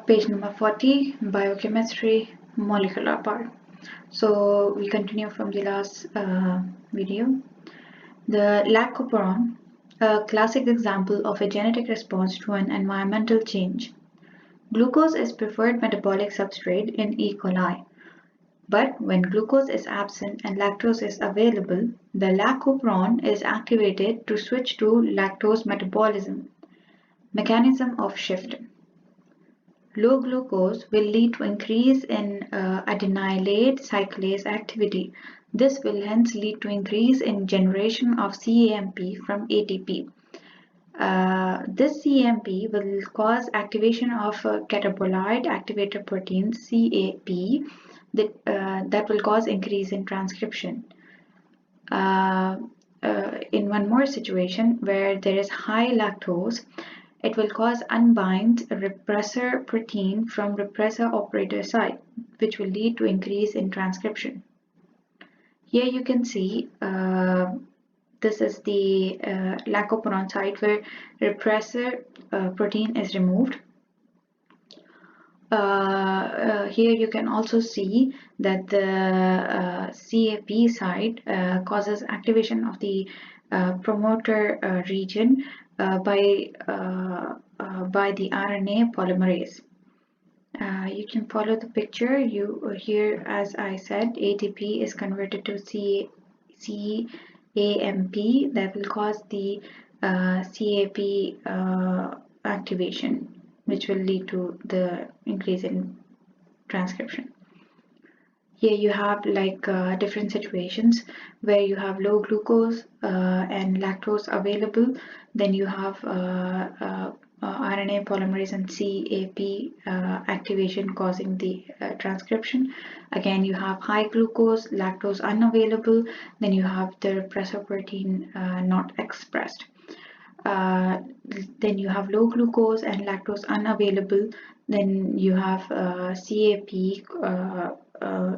Page number 40, Biochemistry, molecular part. So we continue from the last video. The lacoperon, a classic example of a genetic response to an environmental change. Glucose is preferred metabolic substrate in E. coli. But when glucose is absent and lactose is available, the lacoperon is activated to switch to lactose metabolism. Mechanism of shift. Low glucose will lead to increase in adenylate cyclase activity. This will hence lead to increase in generation of CAMP from ATP. This CAMP will cause activation of catabolite activator protein CAP that will cause increase in transcription. In one more situation where there is high lactose, it will cause unbind repressor protein from repressor operator site, which will lead to increase in transcription. Here you can see this is the lacoperon site where repressor protein is removed. Here you can also see that the CAP site causes activation of the promoter region by the RNA polymerase. You can follow the picture. Here, as I said, ATP is converted to CAMP that will cause the CAP activation, which will lead to the increase in transcription. Here you have like different situations where you have low glucose and lactose available. Then you have RNA polymerase and CAP activation causing the transcription. Again, you have high glucose, lactose unavailable. Then you have the repressor protein not expressed. Then you have low glucose and lactose unavailable. Then you have CAP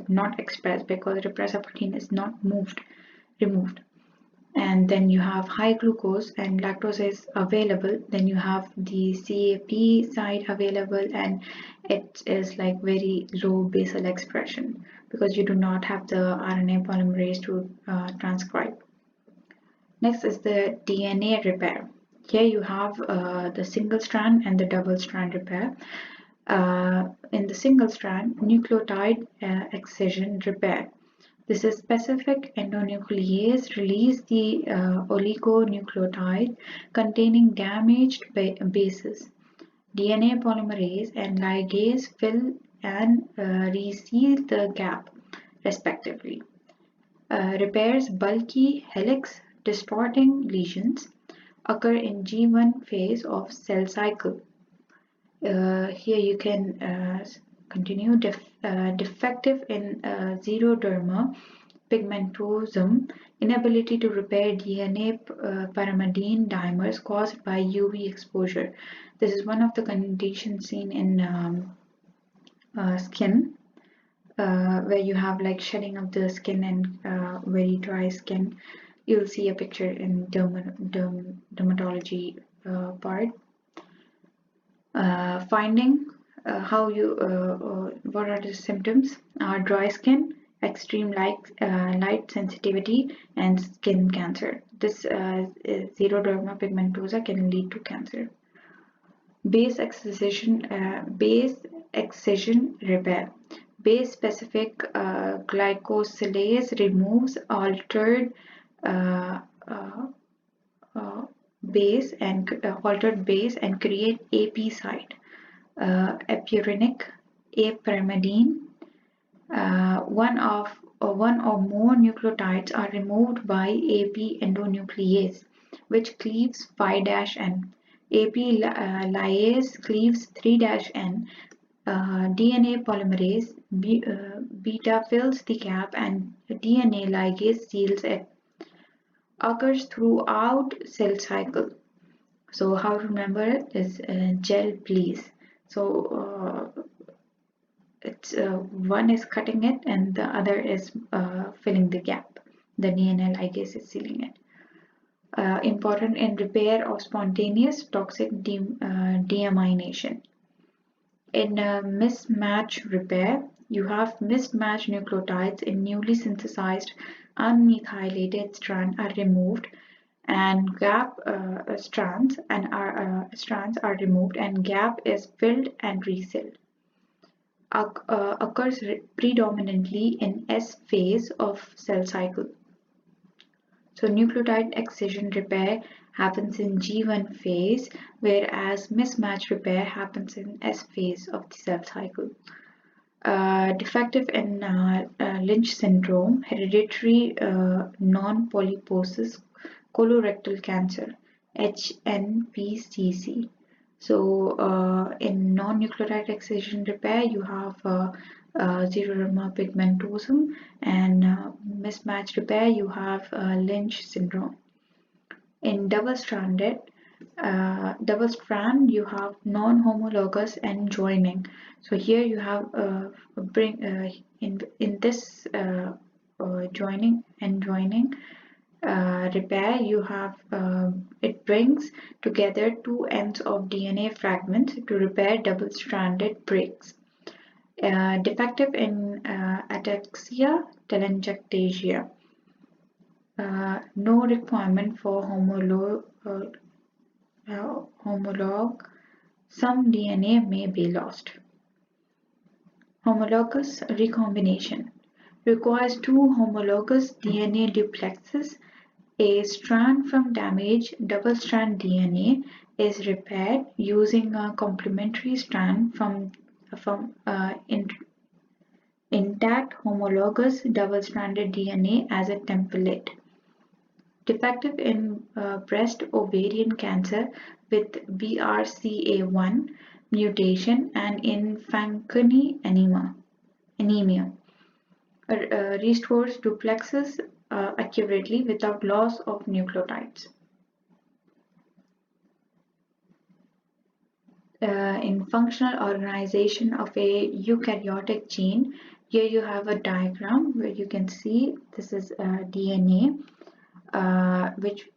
not expressed because repressor protein is not removed. And then you have high glucose and lactose is available. Then you have the CAP site available, and it is like very low basal expression because you do not have the RNA polymerase to transcribe. Next is the DNA repair. Here you have the single strand and the double strand repair. In the single strand, nucleotide excision repair. This is specific endonuclease release the oligonucleotide containing damaged bases. DNA polymerase and ligase fill and reseal the gap, respectively. Repairs bulky helix distorting lesions occur in G1 phase of cell cycle. Here you can continue defective in xeroderma pigmentosum, inability to repair DNA pyrimidine dimers caused by UV exposure. This is one of the conditions seen in skin, where you have like shedding of the skin and very dry skin. You'll see a picture in dermatology part. Finding what are the symptoms are dry skin, extreme light sensitivity, and skin cancer. This xeroderma pigmentosa can lead to cancer. Base excision repair. Base specific glycosylase removes altered base and create AP site. Epurinic apyrimidine. One or more nucleotides are removed by AP endonuclease, which cleaves 5-N. AP lyase cleaves 3-N. DNA polymerase beta fills the gap and DNA ligase seals it. Occurs throughout cell cycle. So how to remember it is gel please. So it's one is cutting it and the other is filling the gap. The DNA ligase is sealing it. Important in repair of spontaneous toxic deamination. In mismatch repair, you have mismatched nucleotides in newly synthesized unmethylated strand are removed and gap strands are removed and gap is filled and resealed. Occurs predominantly in S phase of cell cycle. So nucleotide excision repair happens in G1 phase, whereas mismatch repair happens in S phase of the cell cycle. Defective in Lynch syndrome, hereditary non-polyposis colorectal cancer, HNPCC. So in non-nucleotide excision repair, you have xeroderma pigmentosum, and mismatch repair, you have Lynch syndrome. In double-strand, you have non-homologous end joining. So here you have in this joining repair, you have it brings together two ends of DNA fragments to repair double-stranded breaks. Defective in ataxia telangiectasia. No requirement for homologue. Some DNA may be lost. Homologous recombination requires two homologous DNA duplexes. A strand from damaged double-strand DNA is repaired using a complementary strand from intact homologous double-stranded DNA as a template. Defective in breast ovarian cancer with BRCA1 mutation and in Fanconi anemia. Restores duplexes accurately without loss of nucleotides. In functional organization of a eukaryotic gene, here you have a diagram where you can see this is DNA, which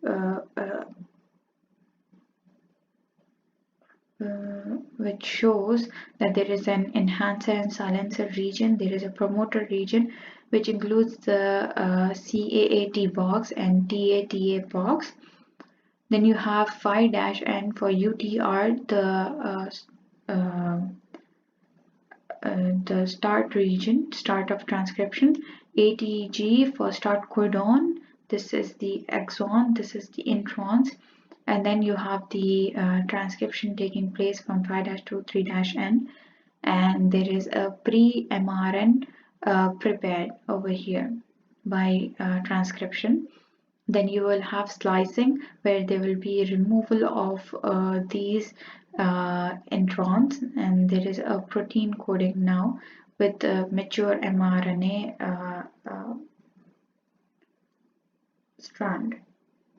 shows that there is an enhancer and silencer region. There is a promoter region which includes the CAAT box and TATA box. Then you have phi-N for UTR, the start region, start of transcription, ATG for start codon, this is the exon, this is the introns, and then you have the transcription taking place from phi-2 to 3-N, and there is a pre-mRN prepared over here by transcription. Then you will have splicing where there will be removal of these introns, and there is a protein coding now with mature mRNA strand.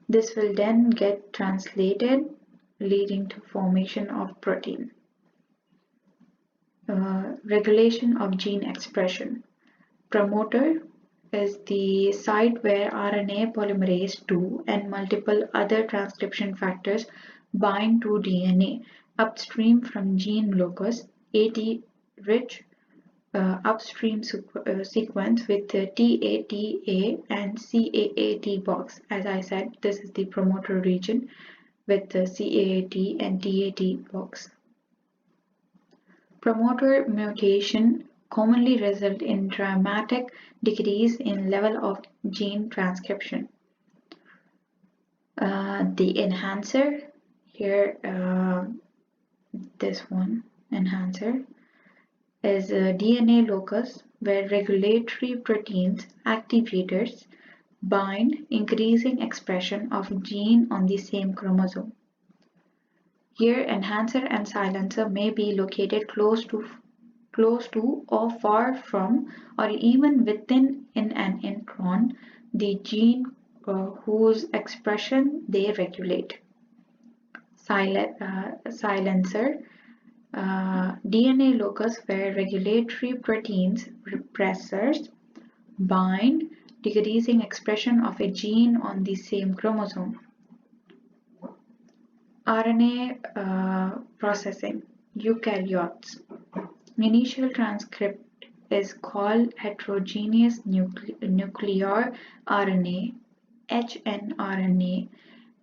This will then get translated, leading to formation of protein. Regulation of gene expression. Promoter is the site where RNA polymerase II and multiple other transcription factors bind to DNA upstream from gene locus, AT-rich upstream sequence with the TATA and CAAT box. As I said, this is the promoter region with the CAAT and TAT box. Promoter mutation commonly result in dramatic decrease in level of gene transcription. The enhancer, here this one, enhancer, is a DNA locus where regulatory proteins, activators, bind, increasing expression of gene on the same chromosome. Here, enhancer and silencer may be located close to or far from or even within in an intron, the gene whose expression they regulate. Silencer, DNA locus where regulatory proteins, repressors, bind, decreasing expression of a gene on the same chromosome. RNA processing, eukaryotes. Initial transcript is called heterogeneous nuclear RNA, HNRNA.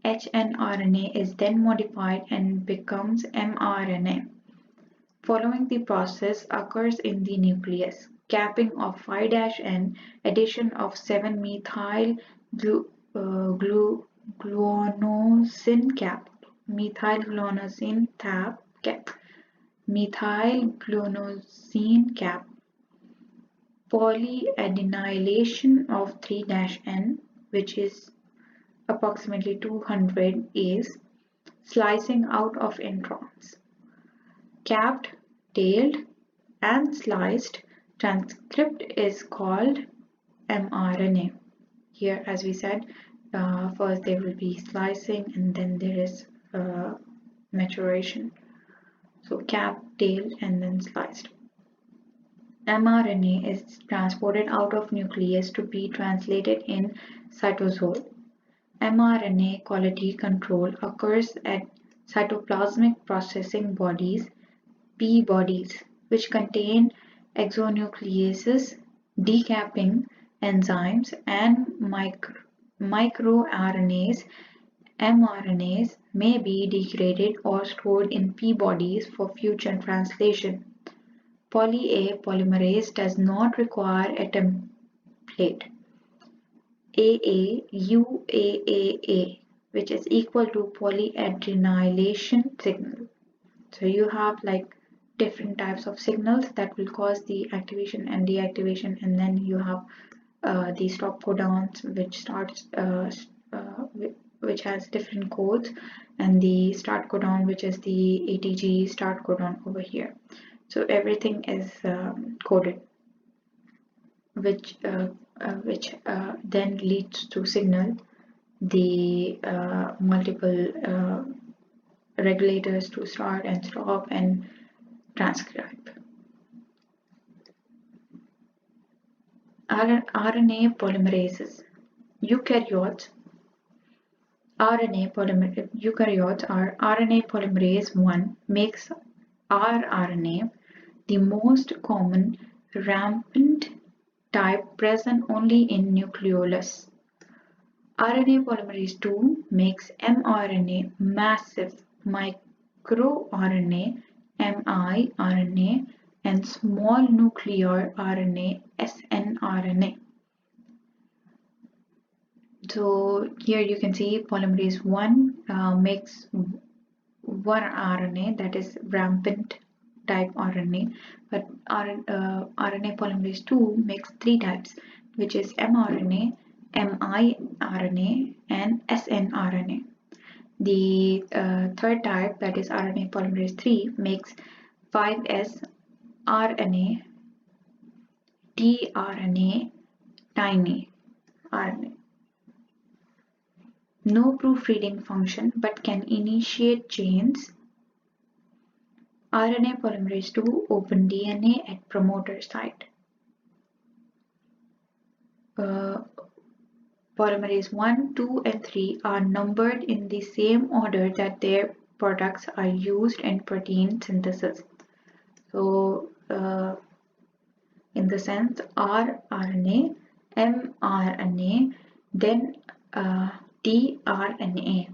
HNRNA is then modified and becomes mRNA. Following the process occurs in the nucleus: capping of 5'N, addition of 7-methyl guanosine cap, methylguanosine cap, methylguanosine cap, polyadenylation of 3'N, which is approximately 200 As, slicing out of introns. Capped, tailed, and sliced transcript is called mRNA. Here, as we said, first there will be slicing and then there is maturation. So capped, tailed, and then sliced. mRNA is transported out of nucleus to be translated in cytosol. mRNA quality control occurs at cytoplasmic processing bodies, P-bodies, which contain exonucleases, decapping enzymes, and microRNAs. mRNAs may be degraded or stored in P-bodies for future translation. Poly-A polymerase does not require a template. UAAA, which is equal to polyadenylation signal. So you have like different types of signals that will cause the activation and deactivation, and then you have the stop codons, which has different codes, and the start codon, which is the ATG start codon over here. So everything is coded, which then leads to signal the multiple regulators to start and stop and transcribe. RNA polymerases. Eukaryotes are RNA polymerase 1 makes rRNA the most common rampant type present only in nucleolus. RNA polymerase 2 makes mRNA massive microRNA, miRNA, and small nuclear RNA, snRNA. So here you can see polymerase 1 makes one RNA, that is rampant type RNA, but RNA polymerase 2 makes 3 types, which is mRNA, miRNA, and snRNA. The third type, that is RNA polymerase 3, makes 5S RNA, tRNA, tiny RNA. No proofreading function but can initiate chains. RNA polymerase 2 open DNA at promoter site. Polymerase 1, 2, and 3 are numbered in the same order that their products are used in protein synthesis. So, in the sense rRNA, mRNA, then tRNA.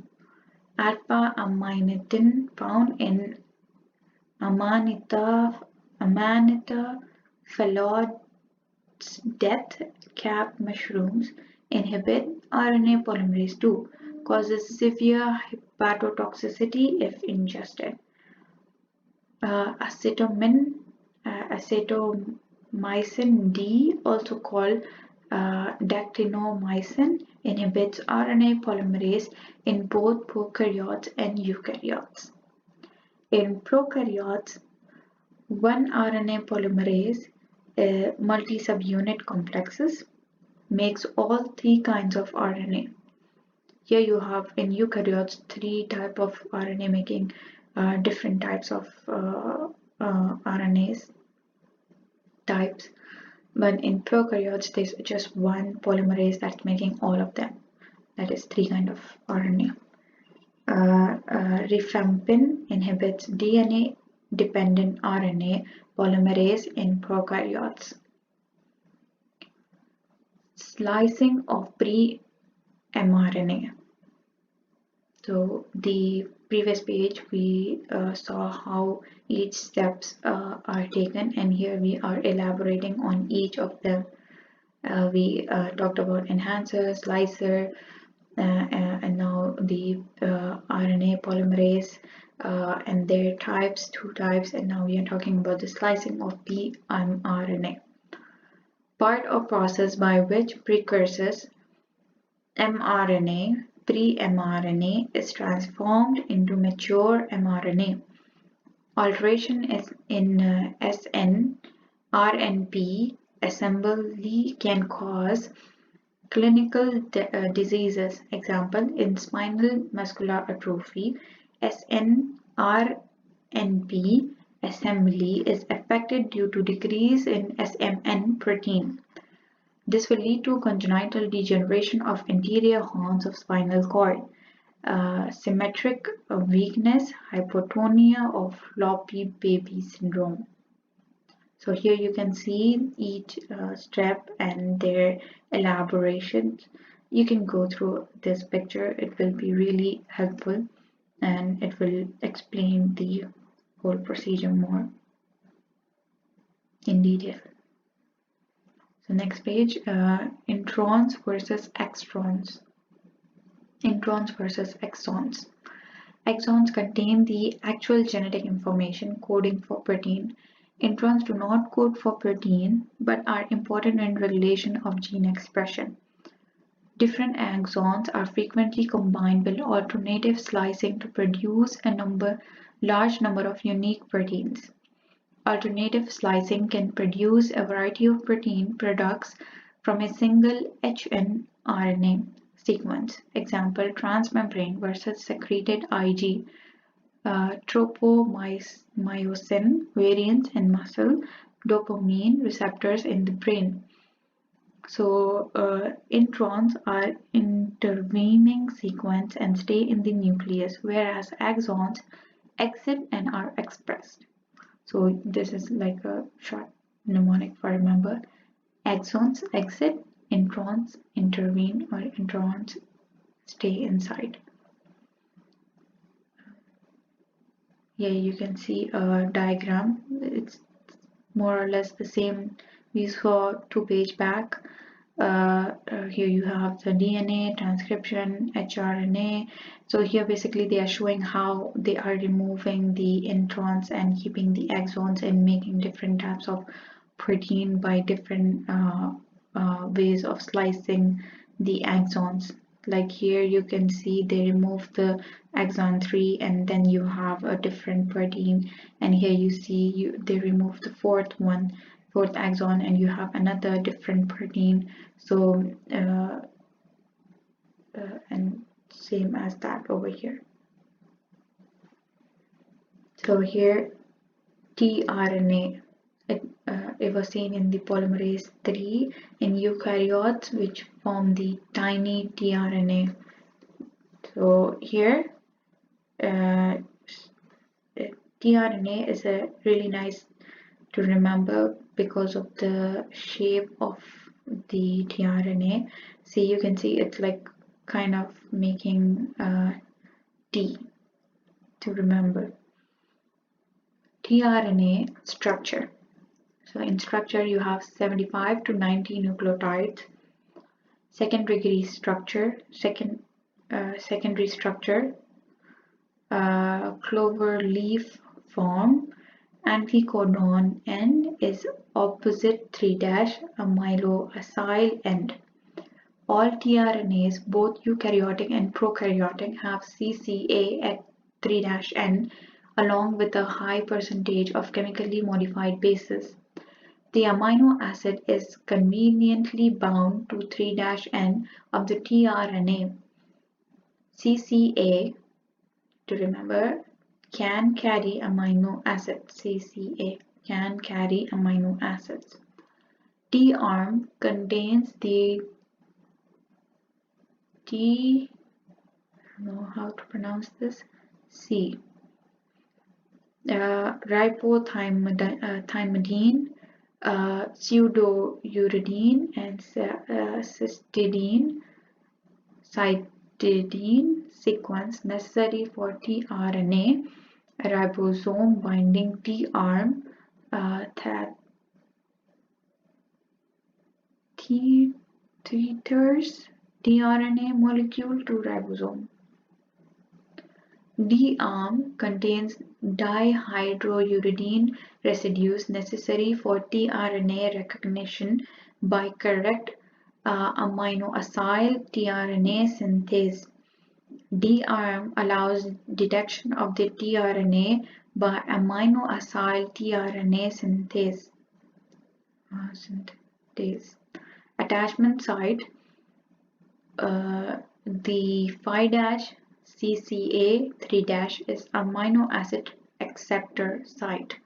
Alpha amanitin found in Amanita phaloides death cap mushrooms inhibit RNA polymerase 2, causes severe hepatotoxicity if ingested. Acetomycin D, also called dactinomycin, inhibits RNA polymerase in both prokaryotes and eukaryotes. In prokaryotes, one RNA polymerase multi-subunit complexes makes all 3 kinds of RNA. Here you have in eukaryotes 3 types of RNA making different types of RNAs types, but in prokaryotes there's just one polymerase that's making all of them, that is 3 kinds of RNA. Rifampin inhibits DNA dependent RNA polymerase in prokaryotes. Slicing of pre-mRNA. So the previous page we saw how each steps are taken, and here we are elaborating on each of them. We talked about enhancer, slicer, and now the RNA polymerase and their types, two types, and now we are talking about the slicing of pre-mRNA. Part of process by which precursors mRNA, pre-mRNA is transformed into mature mRNA. Alteration is in SN, RNP assembly can cause clinical diseases. Example, in spinal muscular atrophy, SNRNP assembly is affected due to decrease in SMN protein. This will lead to congenital degeneration of anterior horns of spinal cord, symmetric weakness, hypotonia of floppy baby syndrome. So here you can see each step and their elaborations. You can go through this picture. It will be really helpful and it will explain the whole procedure more in detail. So next page, introns versus extrons. Introns versus exons. Exons contain the actual genetic information coding for protein. Introns do not code for protein but are important in regulation of gene expression. Different exons are frequently combined with alternative slicing to produce a large number of unique proteins. Alternative slicing can produce a variety of protein products from a single hnRNA sequence. Example, transmembrane versus secreted Ig, tropomyosin variants in muscle, dopamine receptors in the brain. So introns are intervening sequence and stay in the nucleus, whereas exons exit and are expressed. So this is like a short mnemonic for remember. Exons exit, introns intervene, or introns stay inside. Here you can see a diagram. It's more or less the same we saw 2 pages back. Here you have the DNA, transcription, hRNA. So here basically they are showing how they are removing the introns and keeping the exons and making different types of protein by different ways of slicing the exons. Like here you can see they remove the exon 3 and then you have a different protein, and here you see they remove the fourth exon and you have another different protein. So and same as that over here. So here tRNA, it was seen in the polymerase 3 in eukaryotes, which form the tiny tRNA. So here tRNA is a really nice to remember because of the shape of the tRNA. See, you can see it's like kind of making T to remember. tRNA structure. So in structure you have 75 to 90 nucleotides. Secondary structure, clover leaf form. Anticodon N is opposite 3' aminoacyl end. All tRNAs, both eukaryotic and prokaryotic, have CCA at 3' N along with a high percentage of chemically modified bases. The amino acid is conveniently bound to 3' N of the tRNA. CCA, to remember, can carry amino acids. CCA can carry amino acids. T-arm contains the I don't know how to pronounce this, C. ribothymidine, pseudouridine, and cytidine sequence necessary for tRNA ribosome binding tRNA tethers tRNA molecule to ribosome. D-arm contains dihydrouridine residues necessary for tRNA recognition by correct amino-acyl tRNA synthase. D-arm allows detection of the tRNA by amino-acyl tRNA synthase. Attachment site, the 5-CCA3- is amino acid acceptor site.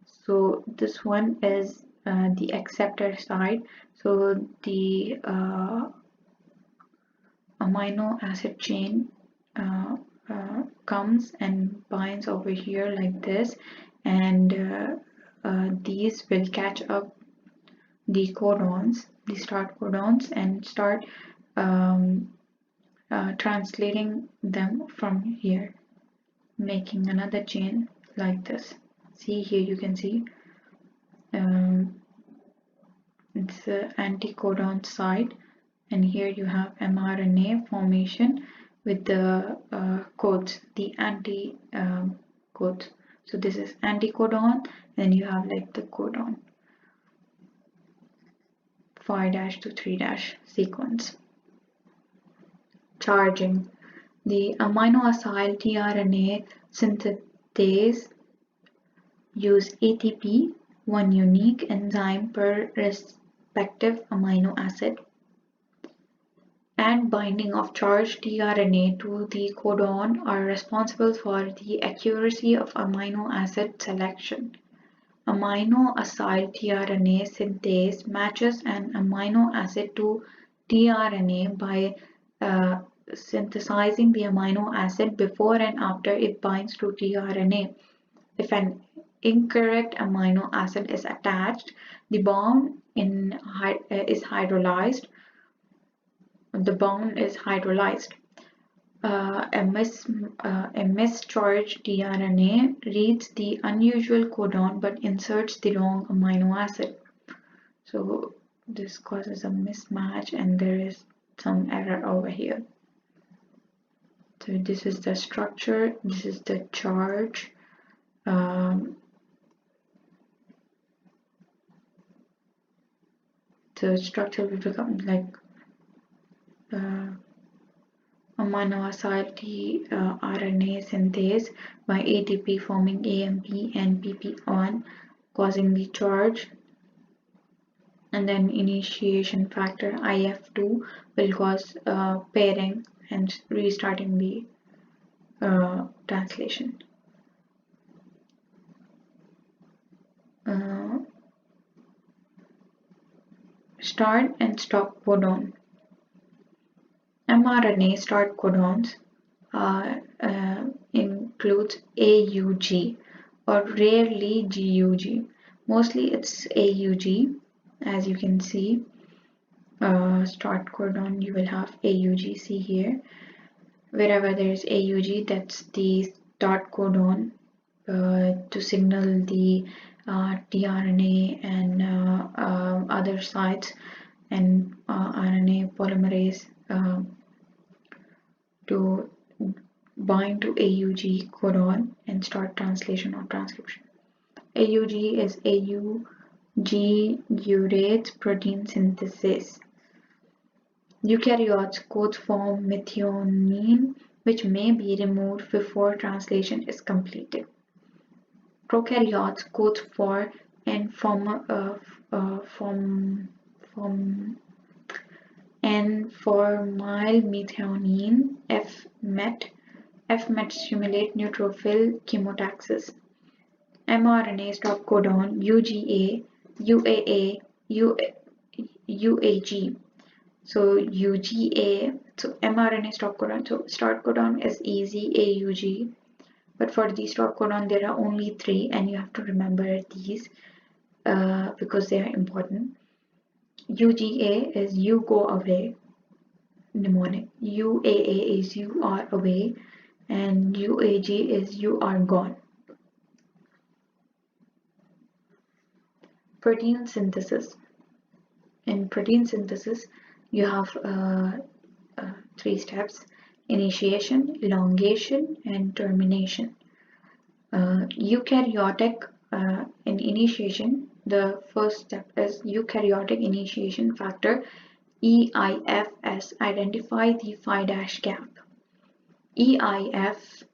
So this one is the acceptor site. So the amino acid chain comes and binds over here like this, and these will catch up the codons, the start codons, and start translating them from here, making another chain like this. See here, you can see it's the anticodon site, and here you have mRNA formation with the codes, the codes. So this is anticodon, and you have like the codon 5- to 3- sequence. Charging. The amino-acyl tRNA synthase use ATP, one unique enzyme per respective amino acid, and binding of charged tRNA to the codon are responsible for the accuracy of amino acid selection. Amino-acyl tRNA synthase matches an amino acid to tRNA by synthesizing the amino acid before and after it binds to tRNA. If an incorrect amino acid is attached, the bond is hydrolyzed. A mischarged tRNA reads the unusual codon but inserts the wrong amino acid. So this causes a mismatch, and there is some error over here. So this is the structure, this is the charge. The structure will become like amino-acyl tRNA synthase by ATP forming AMP and PP1, causing the charge, and then initiation factor IF2 will cause pairing and restarting the translation. Start and stop codon. mRNA start codons includes AUG or rarely GUG. Mostly it's AUG, as you can see. Start codon, you will have AUG. See here, wherever there is AUG, that's the start codon to signal the tRNA and other sites and RNA polymerase to bind to AUG codon and start translation or transcription. AUG is Eukaryotes protein synthesis. Eukaryotes codes for methionine, which may be removed before translation is completed. Prokaryotes codes for N-formylmethionine, F-met. F-met stimulate neutrophil chemotaxis. mRNA stop codon UGA, UAA, UAG. So UGA, so mRNA stop codon. So start codon is easy AUG. But for the stop codon, there are only 3, and you have to remember these because they are important. UGA is you go away, mnemonic. UAA is you are away, and UAG is you are gone. Protein synthesis. In protein synthesis, you have 3 steps: initiation, elongation, and termination. Eukaryotic in initiation, the first step is eukaryotic initiation factor EIFS. Identify the phi' gap. EIFS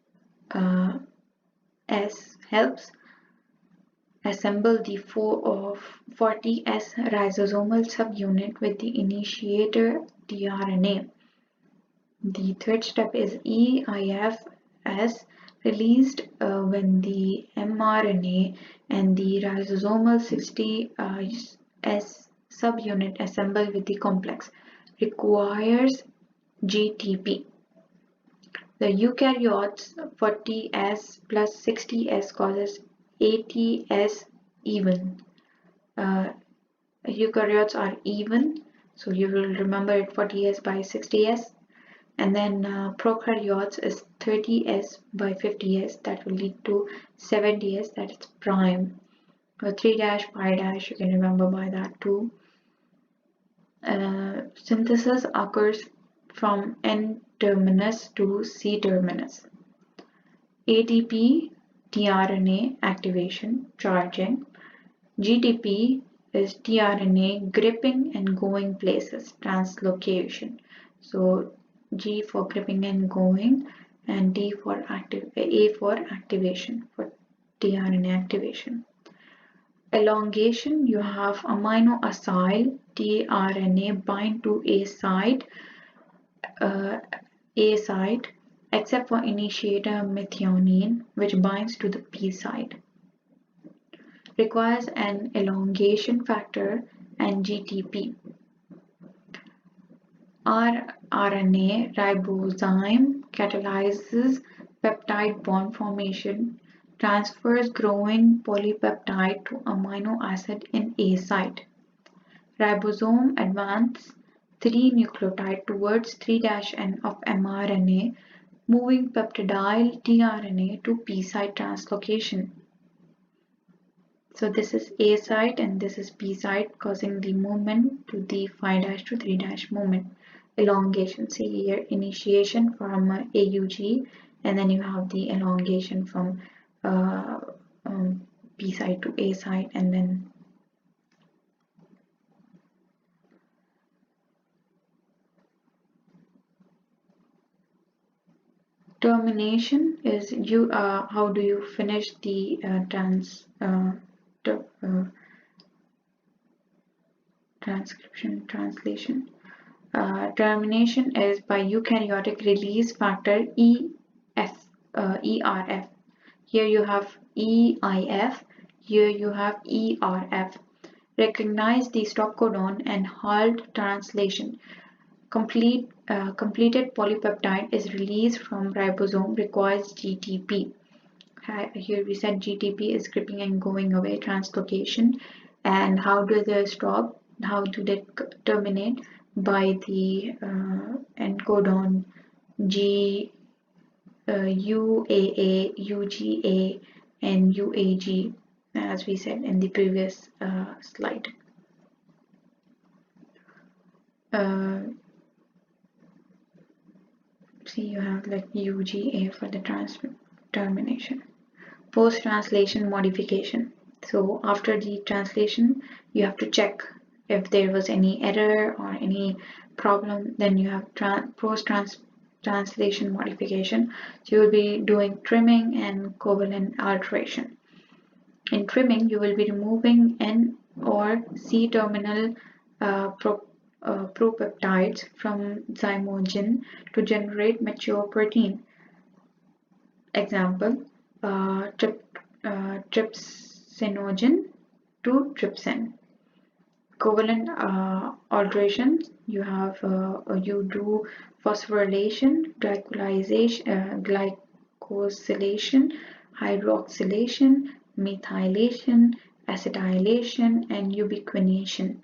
helps assemble the 40S ribosomal subunit with the initiator TRNA. The third step is EIFS released when the mRNA and the ribosomal 60S subunit assemble with the complex. Requires GTP. The eukaryotes 40S plus 60S causes 80S even. Eukaryotes are even, so you will remember it 40S by 60S. And then prokaryotes is 30S by 50S, that will lead to 70S, that is prime. 3' pi', you can remember by that too. Synthesis occurs from N-terminus to C-terminus. ATP, tRNA activation, charging. GTP is tRNA gripping and going places, translocation. So G for gripping and going, and A for activation, for tRNA activation. Elongation, you have amino acyl tRNA bind to A site, except for initiator methionine, which binds to the P site. Requires an elongation factor and GTP. rRNA ribozyme catalyzes peptide bond formation, transfers growing polypeptide to amino acid in A site. Ribosome advances 3 nucleotide towards 3'N of mRNA, moving peptidyl tRNA to P site translocation. So this is A site and this is P site, causing the movement to the phi' to 3' movement. Elongation, see here, initiation from AUG, and then you have the elongation from P site to A site, and then termination is you how do you finish the translation. Termination is by eukaryotic release factor ERF. Here you have EIF, here you have ERF. Recognize the stop codon and halt translation. Completed polypeptide is released from ribosome, requires GTP. Here we said GTP is gripping and going away, translocation. And how do they stop? How do they terminate? By the end codon G, UAA, UGA, and UAG, as we said in the previous slide. See, you have like UGA for the termination. Post-translation modification. So after the translation, you have to check if there was any error or any problem. Then you have post-translation modification. So you will be doing trimming and covalent alteration. In trimming, you will be removing N or C-terminal propeptides from zymogen to generate mature protein. Example, trypsinogen to trypsin. Covalent alterations, you have you do phosphorylation, glycosylation, glycosylation, hydroxylation, methylation, acetylation, and ubiquination.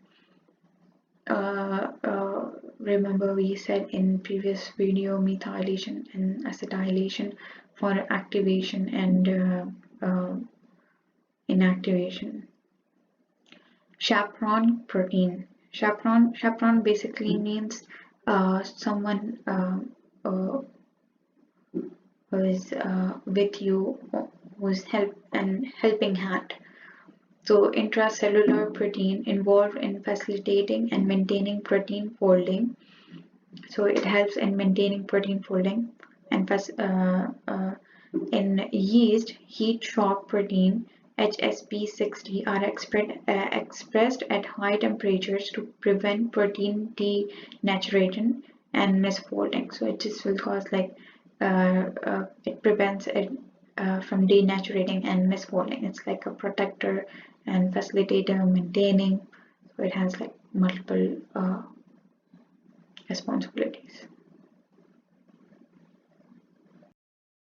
Remember we said in previous video methylation and acetylation for activation and inactivation. Chaperone protein. Chaperone basically means someone who is with you, who's helping hand. So intracellular protein involved in facilitating and maintaining protein folding. So it helps in maintaining protein folding, and in yeast, heat shock protein HSP60 are expressed at high temperatures to prevent protein denaturation and misfolding. So it just will cause like it prevents it from denaturating and misfolding. It's like a protector and facilitator, maintaining. So it has like multiple responsibilities.